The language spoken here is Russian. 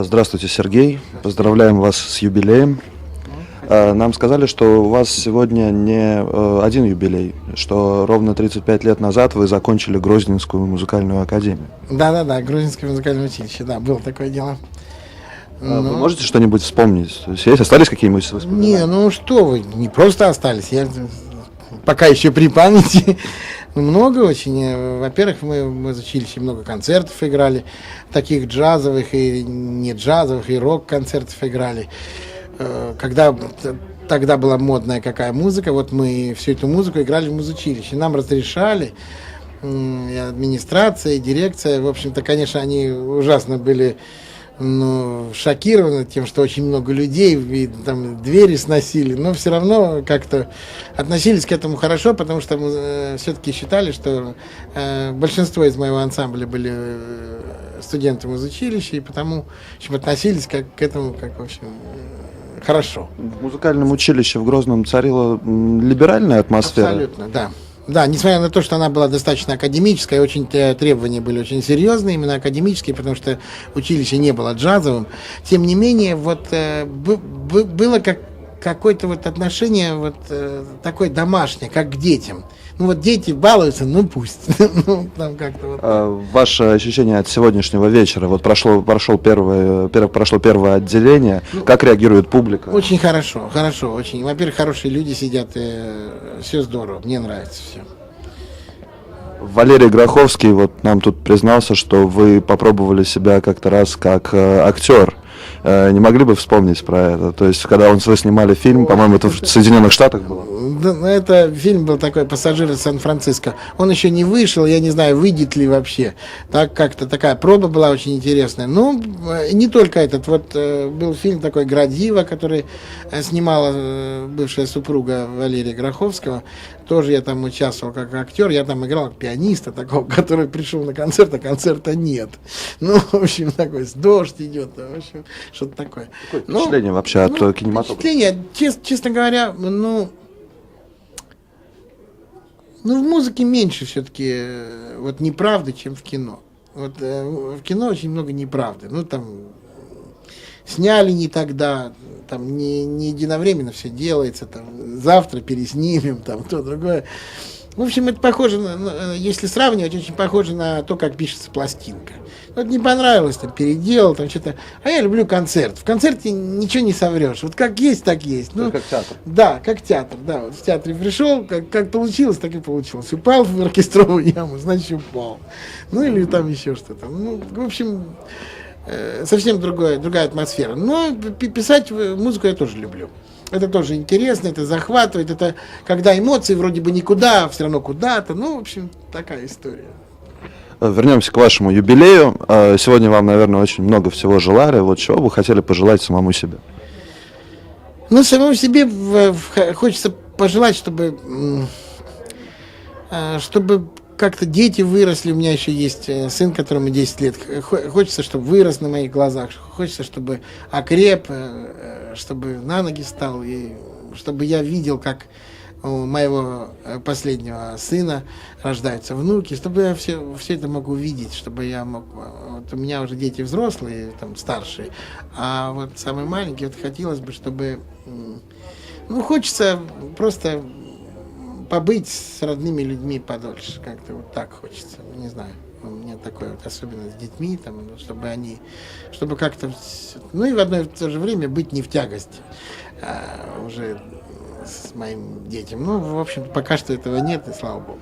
Здравствуйте, Сергей. Поздравляем вас с юбилеем. Нам сказали, что у вас сегодня не один юбилей, что ровно 35 лет назад вы закончили Грозненскую музыкальную академию. Да, Грузинское музыкальное училище, да, было такое дело. Вы можете что-нибудь вспомнить? То есть остались какие-нибудь воспоминания? Не, ну что вы, не просто остались, я пока еще при памяти. Много очень. Во-первых, мы в училище много концертов играли, таких джазовых и не джазовых, и рок-концертов играли. Когда тогда была модная какая музыка, вот мы всю эту музыку играли в музучилище. Нам разрешали, и администрация, и дирекция, в общем-то, конечно, они ужасно были шокированы тем, что очень много людей, и там двери сносили, но все равно как-то относились к этому хорошо, потому что мы все-таки считали, что большинство из моего ансамбля были студенты музучилища, и потому, в общем, относились к этому, как, в общем, хорошо. В музыкальном училище в Грозном царила либеральная атмосфера? Абсолютно, да. Да, несмотря на то, что она была достаточно академическая, очень требования были очень серьезные, именно академические, потому что училище не было джазовым. Тем не менее, вот было какое-то вот отношение вот такое домашнее, как к детям. Ну вот дети балуются, ну пусть. Ну, там как-то вот. Ваше ощущение от сегодняшнего вечера? Вот прошло первое отделение. Как реагирует публика? Очень хорошо, очень. Во-первых, хорошие люди сидят, все здорово, мне нравится все. Валерий Гроховский вот нам тут признался, что вы попробовали себя как-то раз как актер. Не могли бы вспомнить про это? То есть, когда вы снимали фильм, по-моему, это в Соединенных Штатах было? Да, это фильм был такой «Пассажир из Сан-Франциско». Он еще не вышел, я не знаю, выйдет ли вообще. Так как-то такая проба была очень интересная. Ну, не только этот. Вот был фильм такой «Градива», который снимала бывшая супруга Валерия Гроховского. Тоже я там участвовал как актер. Я там играл пианиста такого, который пришел на концерт, а концерта нет. Ну, в общем, такой, дождь идет, в общем, что-то такое. Какое впечатление вообще от кинематографа? Впечатление, честно говоря, в музыке меньше все-таки вот неправды, чем в кино. Вот в кино очень много неправды. Ну, там сняли не тогда, там не единовременно все делается, там завтра переснимем, там то, другое. В общем, это похоже, если сравнивать, очень похоже на то, как пишется пластинка. Вот не понравилось, там, переделал, там что-то. А я люблю концерт. В концерте ничего не соврешь. Вот как есть, так есть. Ну, как театр. Да, как театр. Да, вот в театре пришел, как получилось, так и получилось. Упал в оркестровую яму, значит, упал. Ну, или там еще что-то. Ну, в общем, совсем другая атмосфера. Но писать музыку я тоже люблю. Это тоже интересно, это захватывает, это когда эмоции вроде бы никуда, а все равно куда-то. Ну, в общем, такая история. Вернемся к вашему юбилею. Сегодня вам, наверное, очень много всего желали. Вот чего вы хотели пожелать самому себе? Ну, самому себе хочется пожелать, чтобы как-то дети выросли. У меня еще есть сын, которому 10 лет. Хочется, чтобы вырос на моих глазах. Хочется, чтобы окреп, чтобы на ноги стал. И чтобы я видел, как у моего последнего сына рождаются внуки, чтобы я все это мог увидеть, чтобы я мог... Вот у меня уже дети взрослые, там, старшие, а вот самый маленький, вот хотелось бы, чтобы... Ну, хочется просто побыть с родными людьми подольше, как-то вот так хочется, не знаю. У меня такое вот, особенно с детьми, там, чтобы как-то... Ну, и в одно и в то же время быть не в тягость уже с моим детям. Ну, в общем, пока что этого нет, и слава богу.